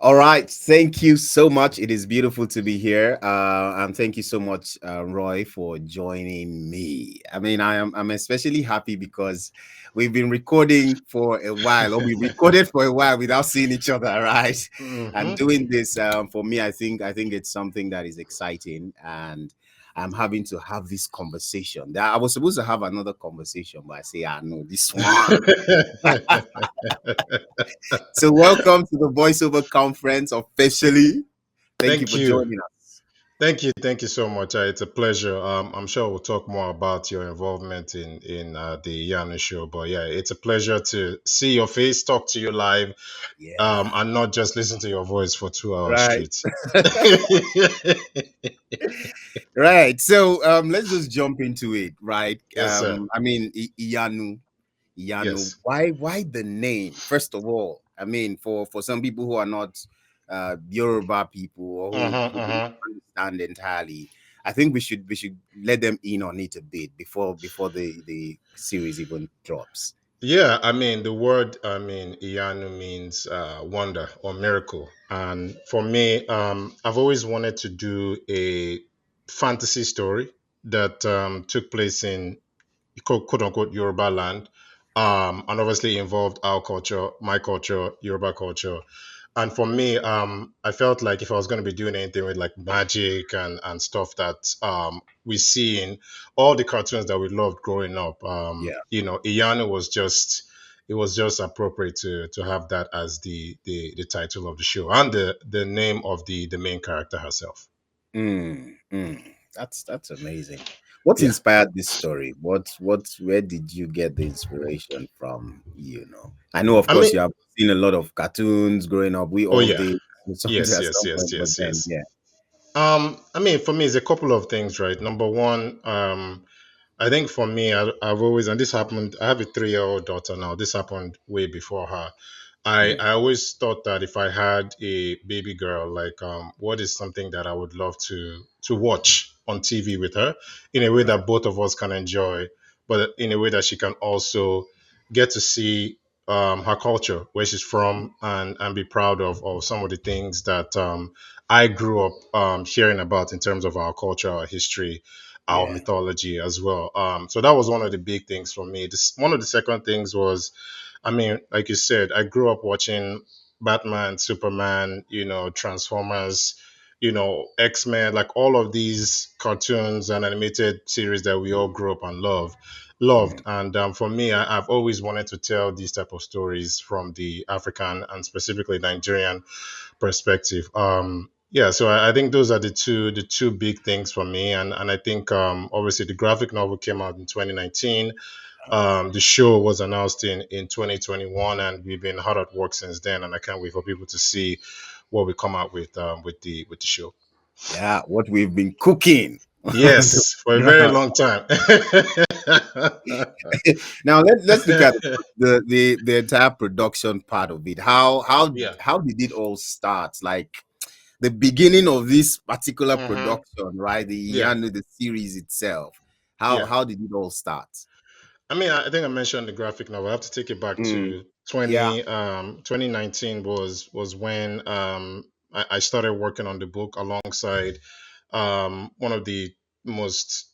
All right. Thank you so much. It is beautiful to be here. And thank you so much, Roy, for joining me. I mean, I'm especially happy because we've been recording for a while, or we recorded for a while without seeing each other, right? And Hmm. doing this for me, I think it's something that is exciting, and I'm having to have this conversation. I was supposed to have another conversation, but I say, no, this one. So, welcome to the Voiceover Conference officially. Thank you Thank for you. joining us. Thank you so much. It's a pleasure. I'm sure we'll talk more about your involvement in the Yanu show. But yeah, it's a pleasure to see your face, talk to you live, Yeah. and not just listen to your voice for 2 hours Right. straight. Right. So, let's just jump into it, right? Yes, sir. I mean, Iyanu. Yes. Why the name? First of all, I mean, for some people who are not Yoruba people, or who don't Uh-huh. understand entirely, I think we should let them in on it a bit before the series even drops. Yeah, I mean, the word, Iyanu means wonder or miracle. And for me, I've always wanted to do a fantasy story that took place in quote unquote Yoruba land, and obviously involved our culture, my culture, Yoruba culture. And for me, I felt like if I was going to be doing anything with like magic and stuff that we see in all the cartoons that we loved growing up, Yeah. Iyanu was just it was just appropriate to have that as the title of the show and the name of the main character herself. That's amazing. What Yeah. inspired this story? Where did you get the inspiration from? I know, of I mean, course, you have seen a lot of cartoons growing up. We oh all yeah. did something Yes, at yes, some yes, point, but yes, then, yes. yeah. I mean, for me, it's a couple of things, right? Number one, I think for me, I've always, and this happened, I have a 3-year-old daughter now. This happened way before her. Mm, I always thought that if I had a baby girl, like, what is something that I would love to watch on TV with her in a way right. that both of us can enjoy, but in a way that she can also get to see her culture, where she's from, and be proud of some of the things that I grew up hearing about in terms of our culture, our history, our Yeah. mythology as well. So that was one of the big things for me. One of the second things was, I mean, like you said, I grew up watching Batman, Superman, Transformers, X Men, like all of these cartoons and animated series that we all grew up and loved. Mm, And for me, I've always wanted to tell these type of stories from the African and specifically Nigerian perspective. Yeah, so I think those are the two big things for me, and I think obviously the graphic novel came out in 2019. The show was announced in 2021, and we've been hard at work since then. And I can't wait for people to see what we come out with the show. yeah. What we've been cooking. Yes, for a very long time. Now let's look at the entire production part of it. Yeah. How did it all start? Like the beginning of this particular Hmm. production, right? The Yeah. Yanu, the series itself. How Yeah. how did it all start? I mean, I think I mentioned the graphic novel. I have to take it back Mm, to yeah. 2019 was when I started working on the book alongside one of the most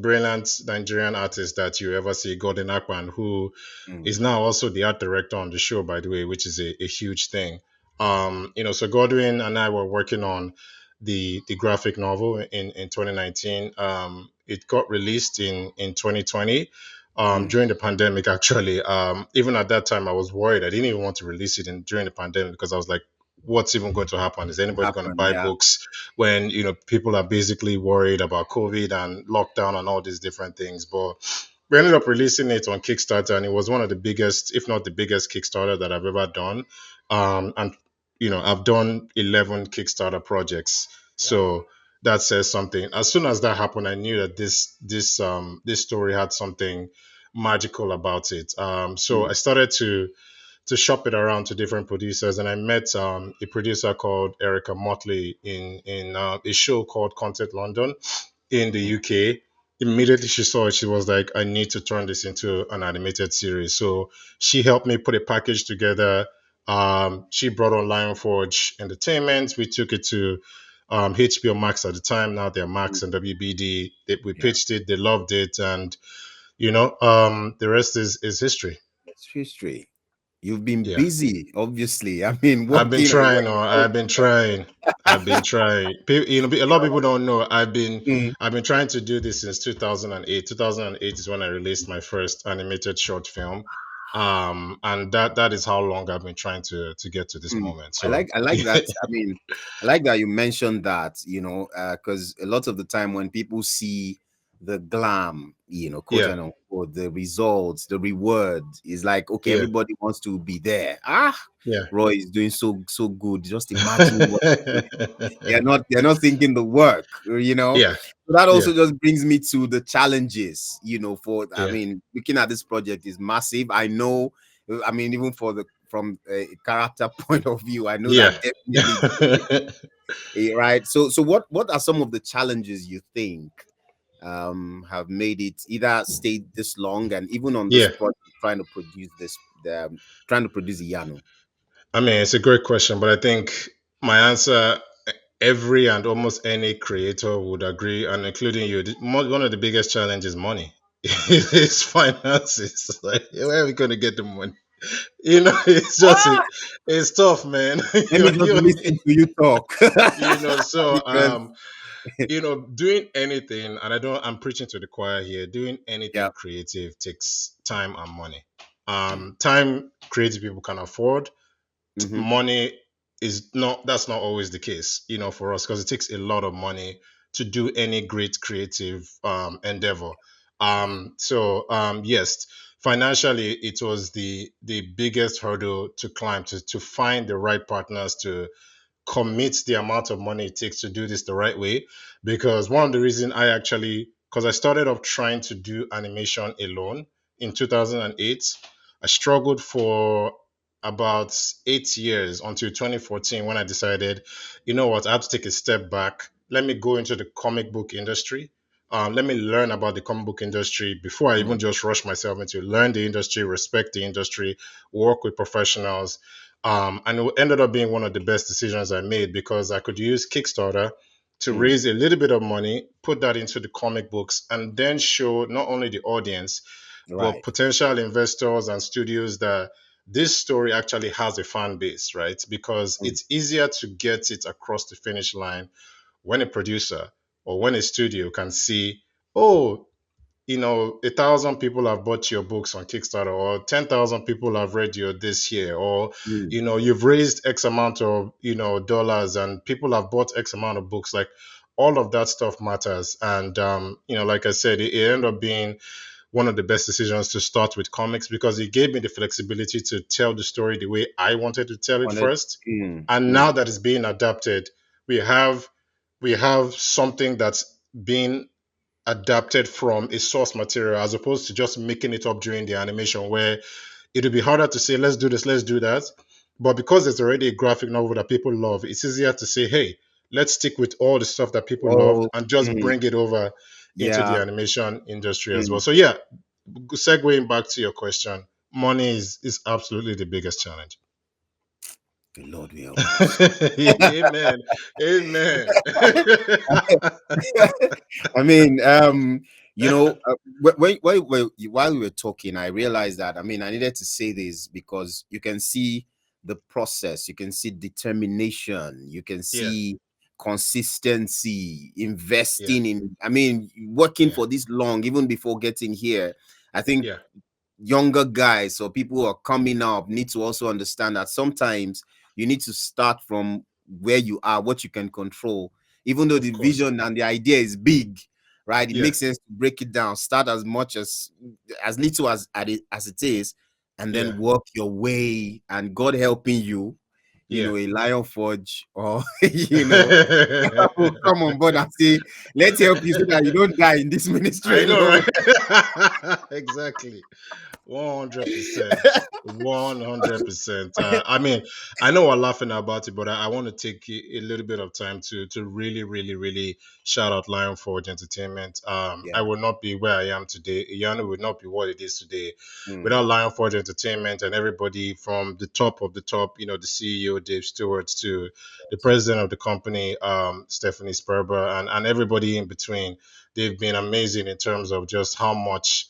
brilliant Nigerian artists that you ever see, Gordon Akpan, who is Mm, now also the art director on the show, by the way, which is a huge thing. So Godwin and I were working on the graphic novel in 2019. It got released in 2020 mm. during the pandemic. Actually, even at that time, I was worried. I didn't even want to release it during the pandemic because I was like, what's even going to happen? Is anybody going to Happen, buy yeah. books when people are basically worried about COVID and lockdown and all these different things? But we ended up releasing it on Kickstarter, and it was one of the biggest, if not the biggest, Kickstarter that I've ever done. And I've done 11 Kickstarter projects, Wow. so that says something. As soon as that happened, I knew that this story had something magical about it. So Mm, I started to shop it around to different producers, and I met a producer called Erica Motley in a show called Content London in the mm, UK. Immediately she saw it, she was like, I need to turn this into an animated series. So she helped me put a package together. She brought on Lion Forge Entertainment. We took it to HBO Max at the time. Now they're Max and WBD. We Yeah. pitched it. They loved it, and the rest is history. It's history. You've been Yeah. busy, obviously. I mean, I've been working on what trying, or you I've been trying. I've been trying. A lot of people don't know. Mm. I've been trying to do this since 2008. 2008 is when I released my first animated short film, and that is how long I've been trying to get to this Mm. moment. I So, like I like that. I mean, I like that you mentioned that, because a lot of the time when people see the glam, quote yeah, and unquote, the results, the reward is like, okay, yeah, everybody wants to be there. Ah, yeah, Roy is doing so good. Just imagine what they're not thinking the work, yeah, So that yeah, also just brings me to the challenges, for I yeah, mean, looking at this project is massive. I know, I mean, even from a character point of view, I know yeah. that definitely it's gonna be right. So what are some of the challenges you think have made it either stay this long and even on this Yeah. project trying to produce Iyanu? I mean, it's a great question, but I think my answer, every and almost any creator would agree, and including you, one of the biggest challenges is money. It's finances. Like, where are we going to get the money? It's just it's tough, man. Let me just listen to you talk. So Because doing anything, and I'm preaching to the choir here. Doing yeah. anything creative takes time and money. Mm. Time creative people can afford. Hmm. Money is not that's not always the case, for us, because it takes a lot of money to do any great creative endeavor. Yes, financially it was the biggest hurdle to climb, to find the right partners to commit the amount of money it takes to do this the right way. Because one of the reasons because I started off trying to do animation alone in 2008. I struggled for about 8 years until 2014, when I decided, you know what, I have to take a step back. Let me go into the comic book industry. Let me learn about the comic book industry before I even Mm. just rush myself into learn the industry, respect the industry, work with professionals. And it ended up being one of the best decisions I made, because I could use Kickstarter to Mm. raise a little bit of money, put that into the comic books, and then show not only the audience, but Right. potential investors and studios that this story actually has a fan base, right? Because Mm. it's easier to get it across the finish line when a producer or when a studio can see, oh, 1,000 people have bought your books on Kickstarter, or 10,000 people have read your this here, or Mm. you've raised X amount of dollars, and people have bought X amount of books. Like, all of that stuff matters. And like I said, it ended up being one of the best decisions to start with comics, because it gave me the flexibility to tell the story the way I wanted to tell it On it. first. Mm. And now Mm. that it's being adapted, we have something that's being adapted from a source material, as opposed to just making it up during the animation, where it would be harder to say, let's do this, let's do that. But because there's already a graphic novel that people love, it's easier to say, hey, let's stick with all the stuff that people love Oh. and just Mm. bring it over into the Yeah. animation industry as well. Mm. So yeah, segueing back to your question, money is absolutely the biggest challenge. The Lord will help us. Amen. Amen. I mean, while we were talking, I realized that, I mean, I needed to say this because you can see the process, you can see determination, you can Yeah, see consistency, yeah, investing in, I mean, working yeah, for this long, even before getting here. I think yeah, younger guys or people who are coming up need to also understand that sometimes you need to start from where you are, what you can control, even though of the course. vision and the idea is big, right? It Yeah, makes sense to break it down, start as little as it is, and yeah, then work your way, and God helping you, yeah. a Lion Forge or will come on board and say, let's help you so that you don't die in this ministry I know, alone. right? Exactly. 100%. 100%. I mean, I know we're laughing about it, but I want to take a little bit of time to really, really, really shout out Lion Forge Entertainment. I Yeah. would not be where I am today. Iyanu would not be what it is today without Mm. Lion Forge Entertainment and everybody from the top of the top, the CEO, Dave Stewart, to the president of the company, Stephanie Sperber, and everybody in between. They've been amazing in terms of just how much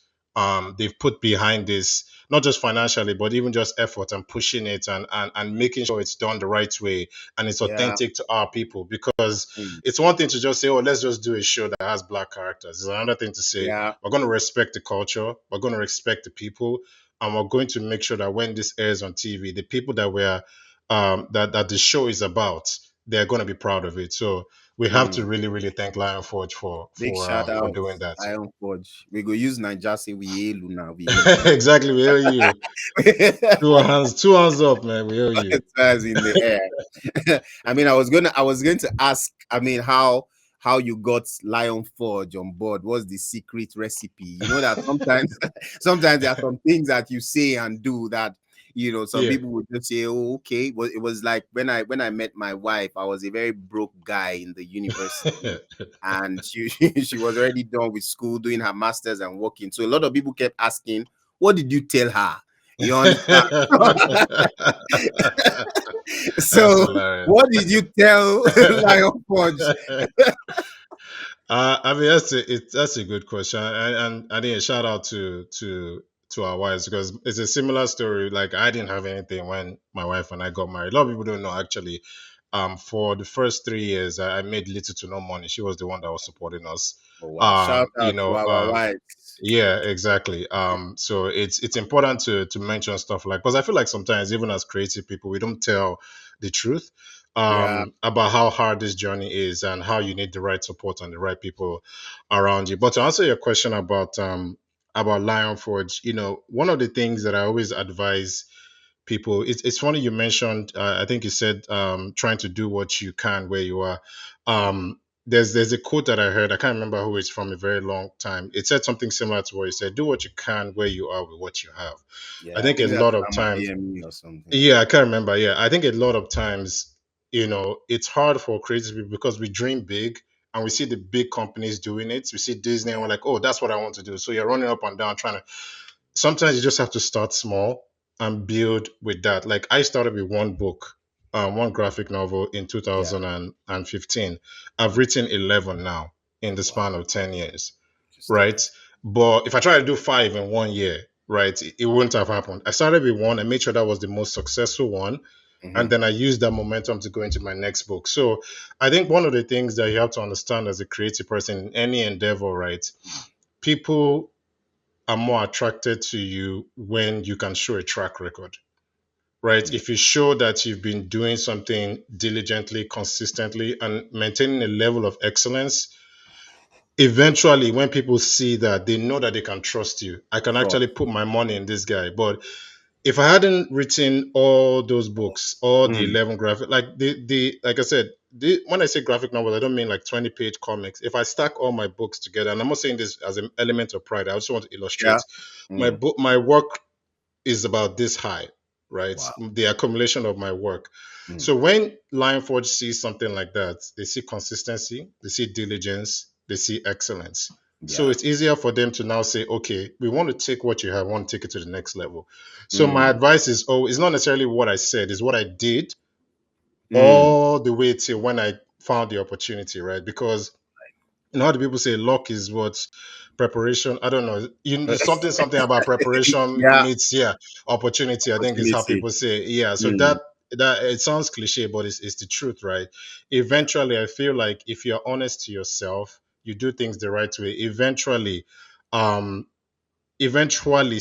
they've put behind this, not just financially, but even just effort and pushing it and making sure it's done the right way and it's Yeah. authentic to our people. Because Mm. it's one thing to just say, oh, let's just do a show that has black characters. It's another thing to say, Yeah. we're going to respect the culture, we're going to respect the people, and we're going to make sure that when this airs on TV, the people that we're that the show is about, they're going to be proud of it. So we have to Mm. really, really thank Lion Forge for Big for shout um for out doing that. Iron Forge. We go use Niger say we hail you now. We hail you. Exactly, we owe you. Two hands up, man. We owe you. It's in the air. I mean, I was going to ask. I mean, how you got Lion Forge on board? What's the secret recipe? You know that sometimes sometimes there are some things that you say and do that some Yeah. people would just say, "Oh, okay." Well, it was like when I met my wife, I was a very broke guy in the university. And she was already done with school, doing her masters and working. So a lot of people kept asking, "What did you tell her?" You understand? That's So, hilarious. what did you tell Lion Forge? I mean, that's a good question, and I think a shout out to our wives, because it's a similar story. Like, I didn't have anything when my wife and I got married. A lot of people don't know, actually. For the first 3 years, I made little to no money. She was the one that was supporting us. Oh wow! Shout Um, you out to know, our um, wives. Yeah, exactly. So it's important to mention stuff like, because I feel like sometimes even as creative people, we don't tell the truth Yeah, about how hard this journey is and how you need the right support and the right people around you. But to answer your question about Lion Forge, one of the things that I always advise people, it's funny you mentioned, I think you said, trying to do what you can where you are. There's a quote that I heard. I can't remember who it's from, a very long time. It said something similar to what you said: "Do what you can where you are with what you have." I yeah. I think a think that's lot of Mama times, DME or something like yeah, I that. can't remember. Yeah, I think a lot of times, it's hard for creative people because we dream big and we see the big companies doing it. We see Disney and we're like, oh, that's what I want to do. So you're running up and down trying to. Sometimes you just have to start small and build with that. Like, I started with one book, one graphic novel in Yeah. 2015. I've written 11 now in the Wow. span of 10 years, Interesting. right? But if I try to do five in one year, right, it wouldn't have happened. I started with one and made sure that was the most successful one. And Mm-hmm. then I used that momentum to go into my next book. So I think one of the things that you have to understand as a creative person in any endeavor, right? People are more attracted to you when you can show a track record, right? Mm. If you show that you've been doing something diligently, consistently, and maintaining a level of excellence, eventually when people see that, they know that they can trust you. I can Trust. actually put my money in this guy. But if I hadn't written all those books, all the Mm. 11 graphic, like the like I said, when I say graphic novels, I don't mean like 20-page comics. If I stack all my books together, and I'm not saying this as an element of pride, I also want to Yeah. illustrate Mm. my work is about this high, right? Wow. The accumulation of my work. Mm. So when Lionforge sees something like that, they see consistency, they see diligence, they see excellence. So Yeah. it's easier for them to now say, okay, we want to take what you have, want to take it to the next level. So my Mm. advice is, oh, it's not necessarily what I said, it's what I did Mm. all the way till when I found the opportunity, right? Because how do people say luck is what preparation? I don't know. Something about preparation Yeah. meets, yeah, opportunity. I think is how Opportunity. people say it. Yeah. So Mm. that it sounds cliche, but it's the truth, right? Eventually, I feel like if you're honest to yourself, you do things the right way. Um, eventually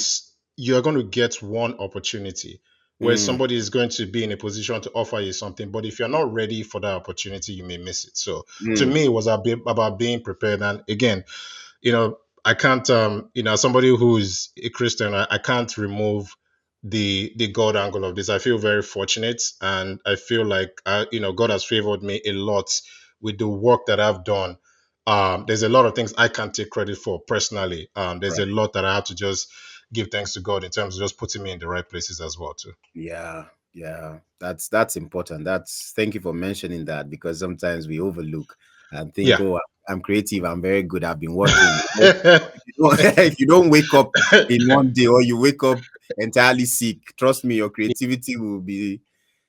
you're going to get one opportunity where Mm. somebody is going to be in a position to offer you something, but if you're not ready for that opportunity, you may miss it. So to Mm. me, it was a bit about being prepared. And again, you know, I can't, as somebody who is a Christian, I can't remove the God angle of this. I feel very fortunate, and I feel like, God has favored me a lot with the work that I've done. There's a lot of things I can't take credit for personally. There's a Right. lot that I have to just give thanks to God in terms of just putting me in the right places as well too. Yeah, yeah, that's important. That's Thank you for mentioning that, because sometimes we overlook and think, Yeah. oh, I'm creative, I'm very good, I've been working. But if you don't, if you don't wake up in one day, or you wake up entirely sick, trust me, your creativity will be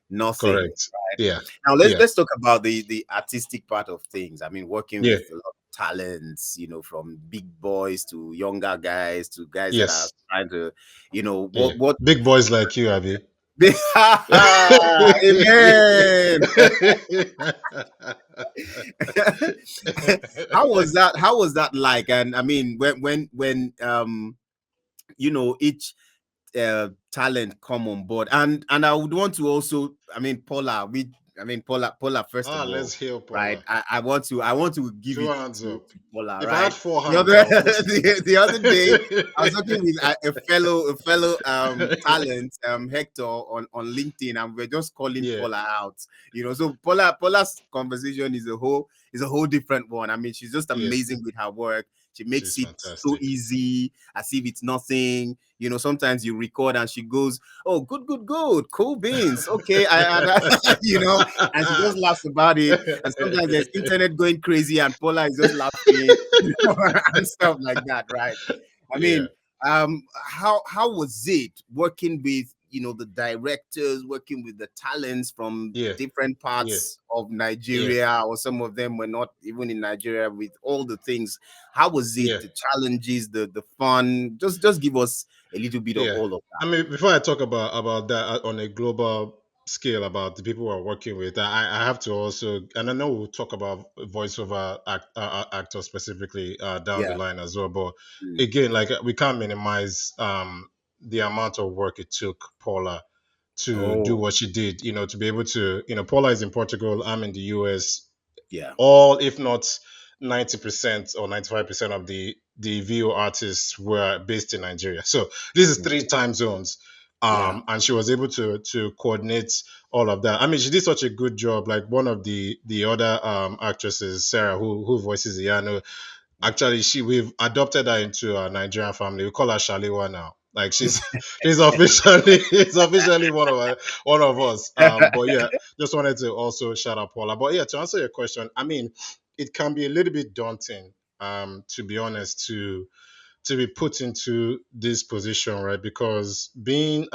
nothing. Correct. Right. Yeah. Now Yeah. let's talk about the artistic part of things. I mean, working Yeah. with a lot of talents, from big boys to younger guys to guys that are Yes. trying to, Yeah. what Big boys like you, Abby. Amen. How was that like? And I mean, when each talent come on board, and I would want to also, Paula, first of Let's all, hear right? Paula. I want to give Two it hands to, up. Paula, If I had right? four The other hands, I'll put it. the other day, I was talking with a fellow talent, Hector, on LinkedIn, and we're just calling Yeah. Paula out. So Paula's conversation is a whole different one. I mean, she's just Yes. amazing with her work. She makes She's it so fantastic. easy, as if it's nothing. Sometimes you record and she goes, "Oh, good, good, good, cool beans. Okay," and she just laughs about it. And sometimes there's internet going crazy, and Paula is just laughing, and stuff like that, right? I Yeah. mean, how was it working with the directors, working with the talents from Yeah. different Yeah. parts of Yeah. Nigeria, or some of them were not even in Nigeria, with all the things? How was it? Yeah. The challenges, the fun? Just give us a little bit of Yeah. all of I that. mean, before I talk about that on a global scale about the people we're working with, I have to also, and I know we'll talk about voiceover actors specifically down the Yeah. line as well. But Mm. again, like we can't minimize the amount of work it took Paula to do Oh, what she did. To be able to, Paula is in Portugal, I'm in the US, yeah. all if not 90% or 95% of the VO artists were based in Nigeria. So this is Mm. three time zones. Yeah. And she was able to coordinate all of that. I mean, she did such a good job. Like one of the other actresses, Sarah, who voices Iano, actually we've adopted her into our Nigerian family. We call her Shalewa now. Like she's officially it's officially one of us. But yeah, just wanted to also shout out Paula. But yeah, to answer your question, I mean, it can be a little bit daunting, to be honest, to be put into this position, right? Because being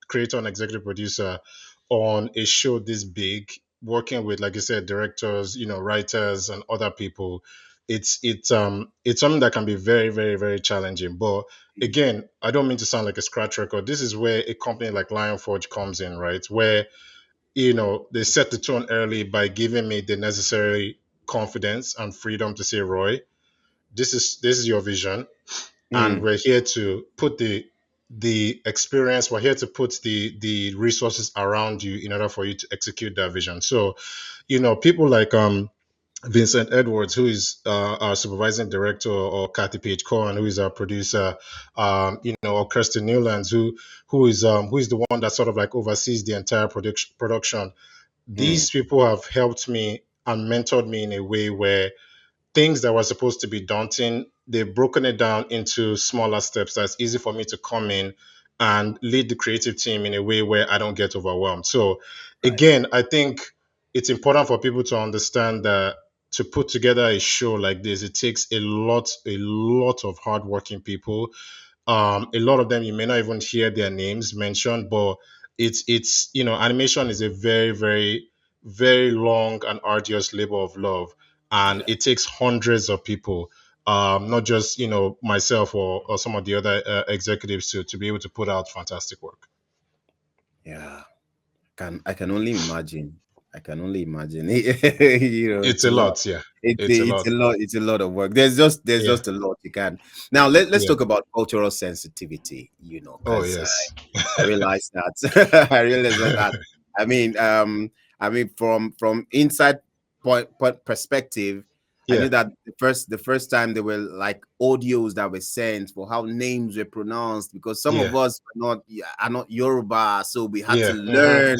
creator and executive producer on a show this big, working with, like you said, directors, writers and other people, it's something that can be very, very, very challenging. But Mm. again, I don't mean to sound like a scratch record. This is where a company like Lionforge comes in, right? Where they set the tone early by giving me the necessary confidence and freedom to say, Roy, this is your vision, and Mm. we're here to put the experience, we're here to put the resources around you in order for you to execute that vision. So people like Vincent Edwards, who is our supervising director, or Kathy Page Cohen, who is our producer, or Kirsten Newlands, who is the one that sort of like oversees the entire production. Mm. These people have helped me and mentored me in a way where things that were supposed to be daunting, they've broken it down into smaller steps that's easy for me to come in and lead the creative team in a way where I don't get overwhelmed. So Right. again, I think it's important for people to understand that to put together a show like this, it takes a lot of hardworking people. A lot of them you may not even hear their names mentioned, but it's animation is a very, very, very long and arduous labor of love, and Yeah. it takes hundreds of people, not just myself or some of the other executives to be able to put out fantastic work. Yeah. I can only imagine. I can only imagine. It's It's a a lot. lot, yeah. It's It's a a, it's lot. a lot. It's a lot of work. There's just Yeah. a lot you can. Now let's Yeah. talk about cultural sensitivity. Oh Because yes. I realize that. I realize that. I mean, from inside point perspective, I Yeah. knew that the first time there were like audios that were sent for how names were pronounced, because some Yeah. of us are not Yoruba, so we had to Yeah. learn.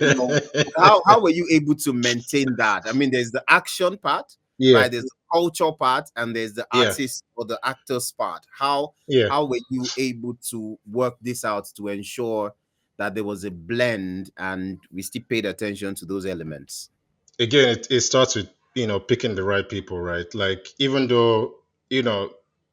You know, how were you able to maintain that? I mean, there's the action part, Yeah. right? There's the culture part and there's the yeah, artist or the actors part. How yeah. how were you able to work this out to ensure that there was a blend and we still paid attention to those elements? Again, it starts with picking the right people, right? Like, even though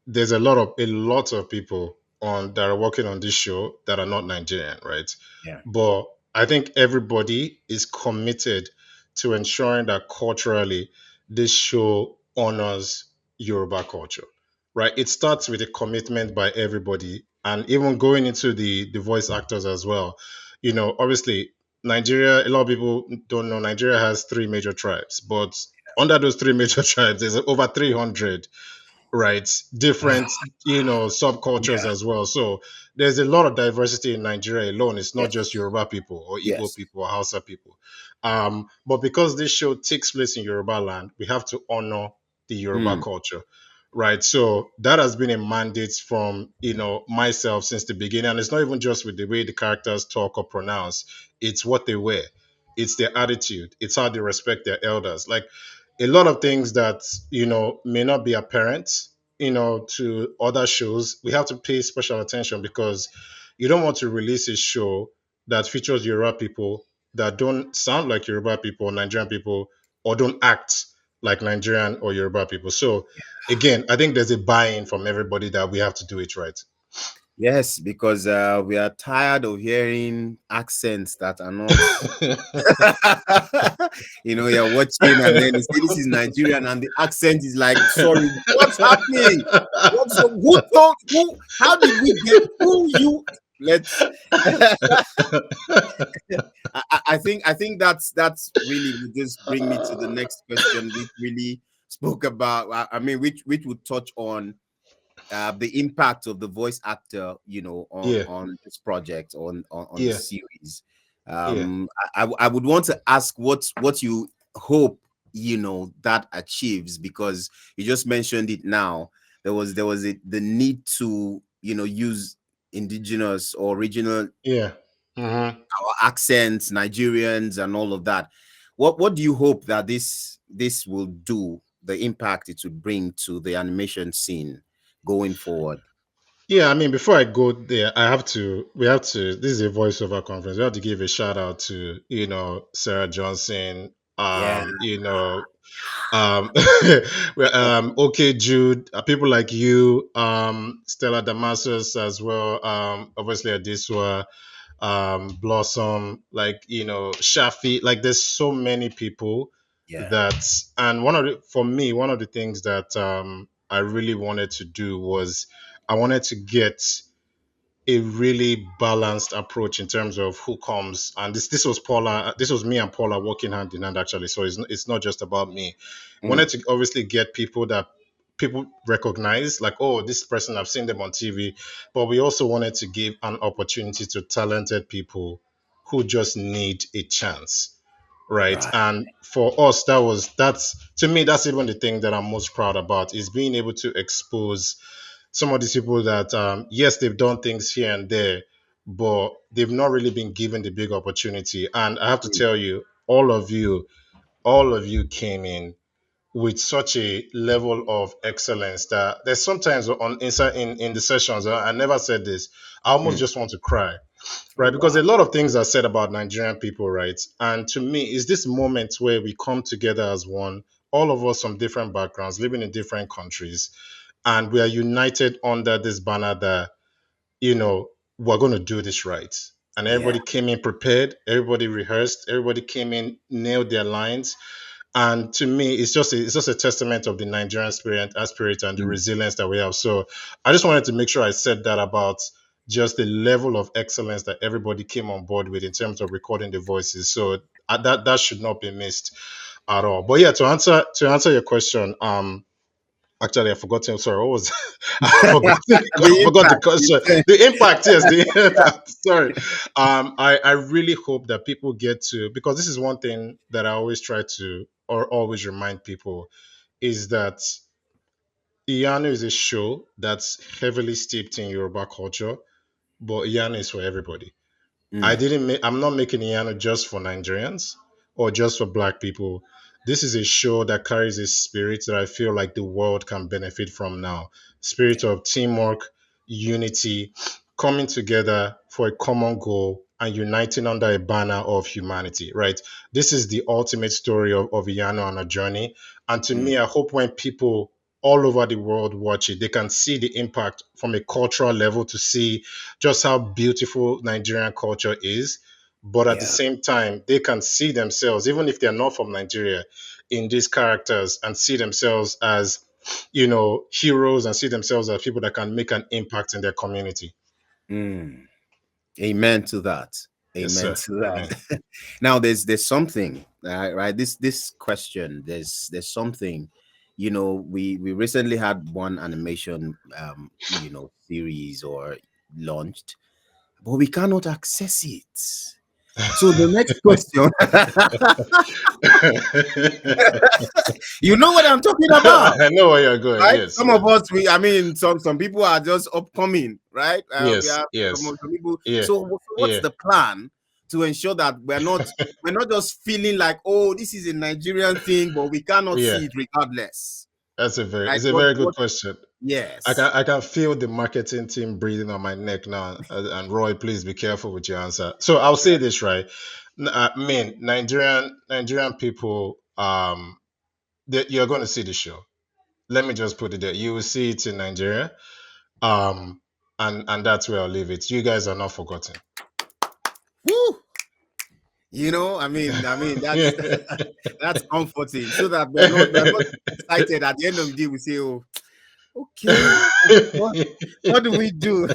there's a lot of people on that are working on this show that are not Nigerian, right? Yeah. But I think everybody is committed to ensuring that culturally this show honors Yoruba culture, right? It starts with a commitment by everybody, and even going into the voice actors as well. Obviously, Nigeria, a lot of people don't know Nigeria has three major tribes, but under those three major tribes, there's over 300, right? Different, subcultures Yeah. as well. So there's a lot of diversity in Nigeria alone. It's not just Yes. Yoruba people or Igbo Yes. people or Hausa people. But because this show takes place in Yoruba land, we have to honor the Yoruba Mm. culture. Right. So that has been a mandate from, myself since the beginning. And it's not even just with the way the characters talk or pronounce, it's what they wear. It's their attitude. It's how they respect their elders. Like, a lot of things that may not be apparent to other shows, we have to pay special attention, because you don't want to release a show that features Yoruba people that don't sound like Yoruba people or Nigerian people, or don't act like Nigerian or Yoruba people. So again, I think there's a buy-in from everybody that we have to do it right. Yes, because we are tired of hearing accents that are not. You're watching and then you say this is Nigerian and the accent is like, sorry, what's happening? Who told who? How did we get who you? Let's. I think that's really would just bring me to the next question, which really spoke about. I mean, which would touch on the impact of the voice actor, on Yeah, this project, on the yeah, series. yeah, I would want to ask what you hope that achieves, because you just mentioned it now. There was the need to use indigenous or regional yeah. Hmm. accents, Nigerians, and all of that. What do you hope that this will do? The impact it would bring to the animation scene going forward. Yeah, I mean, before I go there, we have to, this is a voiceover conference. We have to give a shout out to, Sarah Johnson, Yeah, um, okay, Jude, people like you, Stella Damasus as well, obviously Adiswa, Blossom, like, Shafi, like, there's so many people yeah. that, and for me, one of the things that, I really wanted to do was I wanted to get a really balanced approach in terms of who comes. And this was me and Paula working hand in hand, actually, so it's not just about me. Mm, Wanted to obviously get people that people recognize, like, oh, this person, I've seen them on TV. But we also wanted to give an opportunity to talented people who just need a chance, right? right. And for us, that's to me, that's even the thing that I'm most proud about, is being able to expose some of these people that, yes, they've done things here and there, but they've not really been given the big opportunity. And I have to Mm, tell you, all of you came in with such a level of excellence that there's sometimes on inside in the sessions, I never said this, I almost mm. just want to cry, Oh, right? Because wow. a lot of things are said about Nigerian people, right? And to me, is this moment where we come together as one, all of us from different backgrounds, living in different countries, and we are united under this banner that, we're going to do this right. And Yeah. everybody came in prepared, everybody rehearsed, everybody came in, nailed their lines. And to me, it's just a testament of the Nigerian spirit and the Mm. resilience that we have. So I just wanted to make sure I said that about just the level of excellence that everybody came on board with in terms of recording the voices. So that should not be missed at all. But yeah, to answer your question, actually, I forgot. Sorry, what was? I forgot. I The forgot the impact. question. The impact, yes, the impact. Sorry. I really hope that people get to, because this is one thing that I always try to, or always remind people, is that Iyanu is a show that's heavily steeped in Yoruba culture, but Iyanu is for everybody. Mm, I'm not making Iyanu just for Nigerians or just for Black people. this is a show that carries a spirit that I feel like the world can benefit from now. Spirit Yeah. of teamwork, unity, coming together for a common goal and uniting under a banner of humanity, right? This is the ultimate story of Iyano and a journey. And to Mm, me, I hope when people all over the world watch it, they can see the impact from a cultural level to see just how beautiful Nigerian culture is. But at the yeah. same time, they can see themselves, even if they're not from Nigeria, in these characters and see themselves as, heroes and see themselves as people that can make an impact in their community. Mm. Amen to that. Yes, Amen sir. to Amen. that. Now there's something, right? This question, there's something, we recently had one animation series or launched, but we cannot access it. So the next question, you know what I'm talking about, I know where you're going. right? Yes, Some yes, of us, I mean, some people are just upcoming, right? We yes, have yes. some people. Yeah, So what's yeah. the plan to ensure that we're not just feeling like, oh, this is a Nigerian thing, but we cannot Yeah, see it regardless, it's right? a What very good what? question. Yes. I can feel the marketing team breathing on my neck now. And Roy, please be careful with your answer. So I'll say this right. Nigerian people, you're going to see the show. Let me just put it there. You will see it in Nigeria, um, and that's where I'll leave it. You guys are not forgotten. Woo! I mean that's that's comforting, so that we're not excited at the end of the day. We say, oh, okay, what do we do?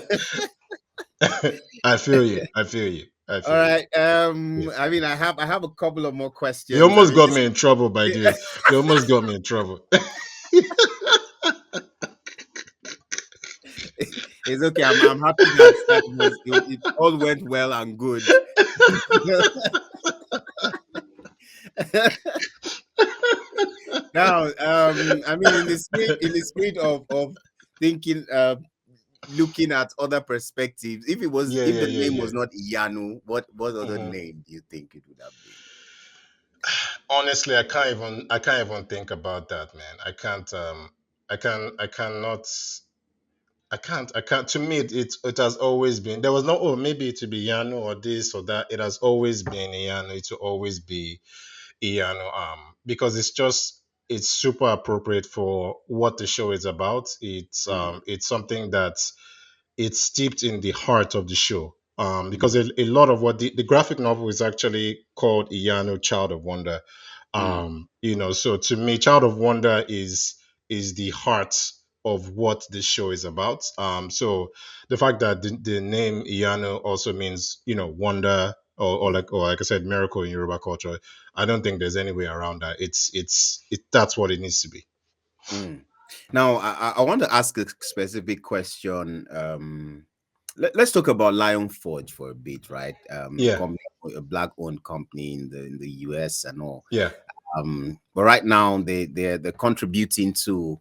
I feel you. I feel you. I All feel you. right. Yeah. I have a couple of more You questions. I almost mean, got me in trouble by the way. You almost got me in trouble. it's okay. I'm happy that it all went well and good. Now, I mean, in the spirit of thinking, looking at other perspectives. Yeah, If yeah, the yeah, name yeah. was not Iyanu, what other Mhm. name do you think it would have been? Honestly, I can't even think about that, man. I cannot I can't to me it has always been there was no maybe it to be Yano or this or that. It has always been Yano, it will always be Iyano, because it's super appropriate for what the show is about. Mm, It's something that it's steeped in the heart of the show. Because mm, a lot of what the graphic novel is actually called Iyano Child of Wonder. mm, So to me, Child of Wonder is the heart of what this show is about. So the fact that the name Iyano also means, wonder mm, or like I said, miracle in Yoruba culture. I don't think there's any way around that. That's what it needs to be. mm. Now, I want to ask a specific question. Let's talk about Lion Forge for a bit, right? Yeah, A black-owned company in the US and all. yeah, But right now they're contributing to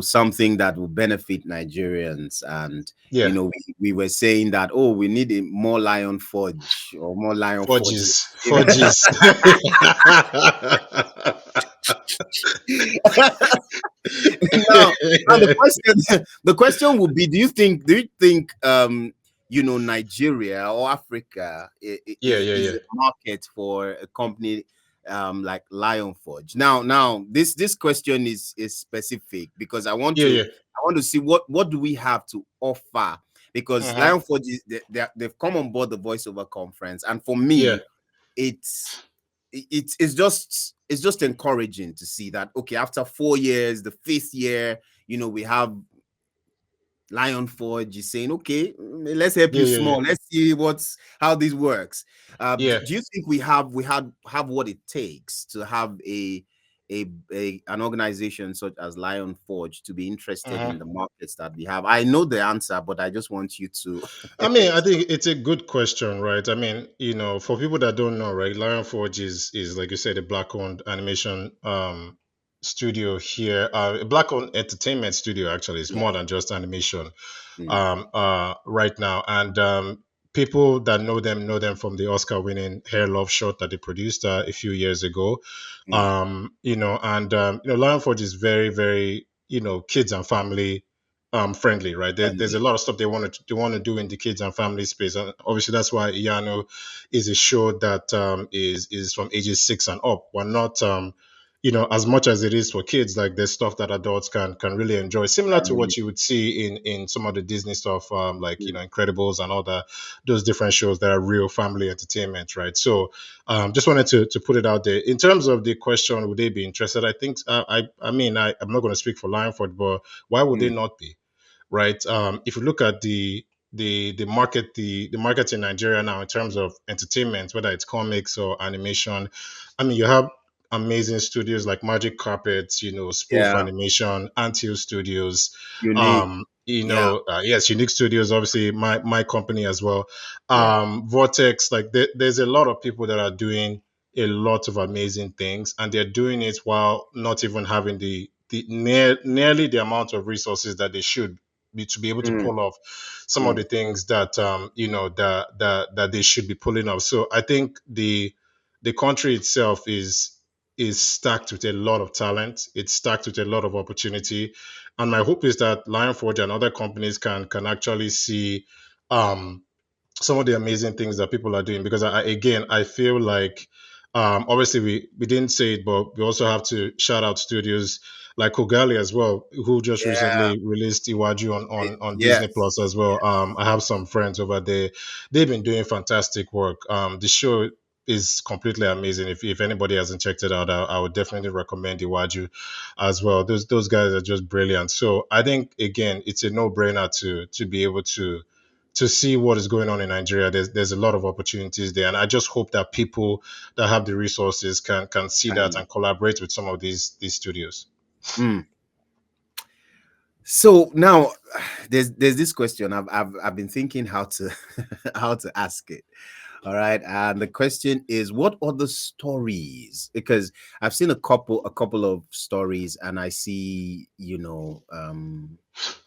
something that will benefit Nigerians. And yeah. we were saying that, oh, we need a more Lion Forge or more Lion Forge. Forges, forges. now, now the question would be, do you think Nigeria or Africa Yeah, yeah, is yeah, a market for a company like Lion Forge? Now this question is specific, because I want yeah, to yeah. I want to see what do we have to offer, because Uh-huh. Lion Forge they've come on board the Voiceover conference, and for Yeah, me it's it's just encouraging to see that, okay, after 4 years, the fifth year, we have Lion Forge is saying, okay, let's help yeah, you yeah, yeah, small, let's see how this works. do, yeah. do you think we have what it takes to have an organization such as Lion Forge to be interested Uh-huh. in the markets that we have? I know the answer, but I just want you to. I mean, I think it's a good question, right? I mean, for people that don't know, right, Lion Forge is like you said, a black-owned animation studio here, a black-owned entertainment studio. Actually, it's Yeah. more than just animation. Mm, Right now, and people that know them from the Oscar-winning Hair Love short that they produced a few years ago. Mm. Lion Forge is very, very, kids and family friendly, right? There's a Friendly. lot of stuff they want to do in the kids and family space, and obviously that's why Iyano is a show that is from ages 6 and up. We're not as much as it is for kids, like there's stuff that adults can really enjoy, similar to Really. what you would see in some of the Disney stuff, like Mm. Incredibles and all those different shows that are real family entertainment, right? So just wanted to put it out there. In terms of the question, would they be interested? I think I'm not going to speak for Lionford, but why would they Mm. not be? Right? If you look at the market, the market in Nigeria now in terms of entertainment, whether it's comics or animation, I mean, you have amazing studios like Magic Carpets, Spoof Yeah. Animation, Anthill Studios, Unique. Yeah. yes, Unique Studios, obviously my company as well, Yeah. Vortex. Like there's a lot of people that are doing a lot of amazing things, and they're doing it while not even having nearly the amount of resources that they should be to be able to Mm. pull off some of Mm. the things that that they should be pulling off. So I think the country itself is stacked with a lot of talent. It's stacked with a lot of opportunity, and my hope is that Lionforge and other companies can actually see um, some of the amazing things that people are doing, because again I feel like obviously we didn't say it, but we also have to shout out studios like Kogali as well, who just Yeah. recently released Iwaju on Disney Yes. Plus as well. I have some friends over there. They've been doing fantastic work. The show is completely amazing. If anybody hasn't checked it out, I would definitely recommend Iwaju as well. Those guys are just brilliant. So I think again it's a no-brainer to be able to see what is going on in Nigeria. There's a lot of opportunities there, and I just hope that people that have the resources can see that And and collaborate with some of these studios. mm. So now there's this question I've been thinking how to how to ask it. All right. And the question is, what other stories? Because I've seen a couple of stories, and I see,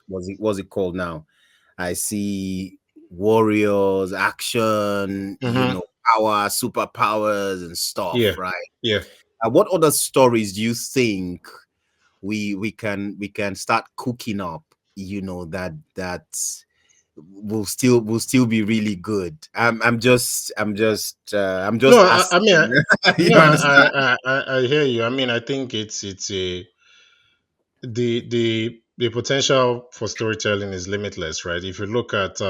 what's it called now? I see warriors, action, Hmm. power, superpowers and stuff, Yeah, right? yeah. What other stories do you think we can start cooking up, that will still be really good? I'm No, just I mean, asking. no, You understand? I hear you. I mean, I think it's a the potential for storytelling is limitless, right? If you look at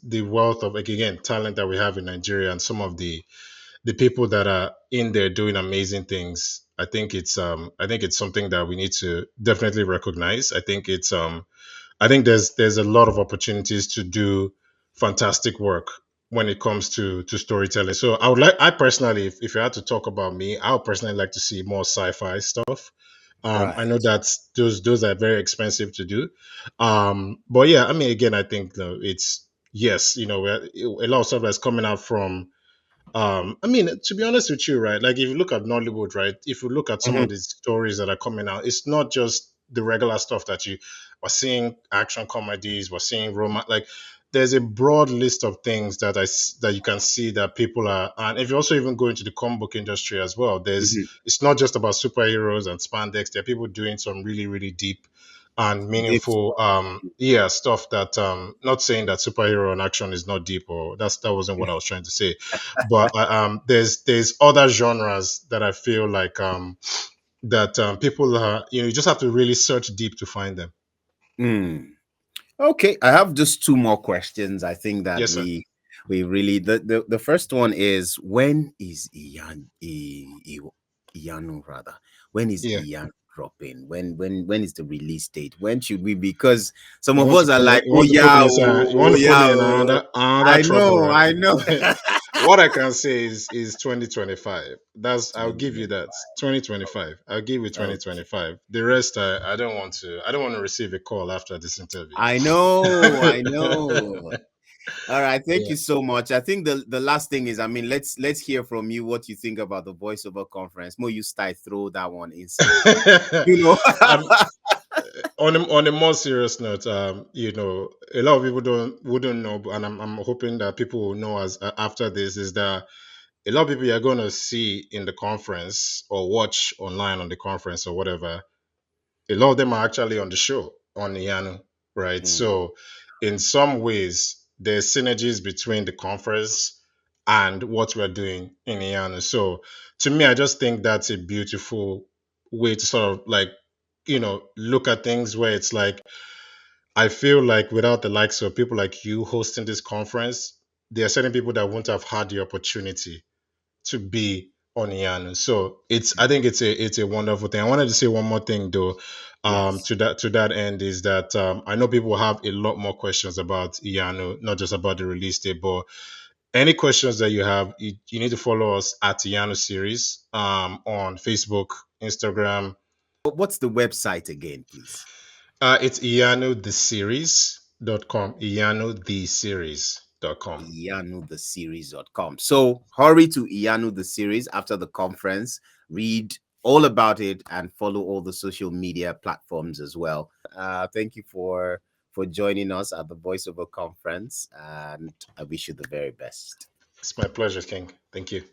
the wealth of, like, again, talent that we have in Nigeria, and some of the people that are in there doing amazing things, I think it's something that we need to definitely recognize. I think there's a lot of opportunities to do fantastic work when it comes to storytelling. So I personally, if you had to talk about me, I would personally like to see more sci-fi stuff. I know Right. that those are very expensive to do, but yeah, I mean, again, I think it's yes, a lot of stuff that's coming out from I mean, to be honest with you, right? Like if you look at Nollywood, right? If you look at some of Mhm. these stories that are coming out, it's not just the regular stuff that you are seeing, action comedies, we're seeing romance. Like there's a broad list of things that you can see that people are, and if you also even go into the comic book industry as well, Mhm. it's not just about superheroes and spandex. There are people doing some really, really deep and Deep meaningful stuff. yeah, stuff that not saying that superhero and action is not deep, or that wasn't what I was trying to say, but there's other genres that I feel like that people are, you just have to really search deep to find them. Mm. Okay, I have just two more questions. I think that Yes, sir. we really the first one is, when is Iyanu, rather? When is Yeah, Iyan dropping? When is the release date? When should we be? Because some you of want to us are put me like, you oh want to put yeah, me inside oh, you oh want to put yeah, me in oh. another I trouble, know, right? I know. What I can say is 2025. I'll give you that. 2025. 2025. I'll give you Okay. 2025. The rest, I don't want to receive a call after this interview. I know, I know. All right, thank Yeah. you so much. I think the last thing is, I mean, let's hear from you what you think about the voiceover conference. Mo, you start throw that one inside. You know. um, On a more serious note, a lot of people wouldn't know, and I'm hoping that people will know as after this is that a lot of people you're going to see in the conference or watch online on the conference or whatever, a lot of them are actually on the show on Yanu, right? Mm, So, in some ways, there's synergies between the conference and what we're doing in Yanu. So, to me, I just think that's a beautiful way to sort of like, look at things where it's like, I feel like without the likes of people like you hosting this conference, there are certain people that wouldn't have had the opportunity to be on Yanu. So I mm. think it's a wonderful thing. I wanted to say one more thing though, Yes. to that end is that I know people have a lot more questions about Yanu, not just about the release date, but any questions that you have, you need to follow us at Yanu series on Facebook, Instagram. But what's the website again, please? It's iyanutheseries.com. Iyanutheseries.com. iyanutheseries.com. So hurry to Iyanu the series after the conference, read all about it, and follow all the social media platforms as well. Thank you for joining us at the Voiceover conference, and I wish you the very best. It's my pleasure, King. Thank you.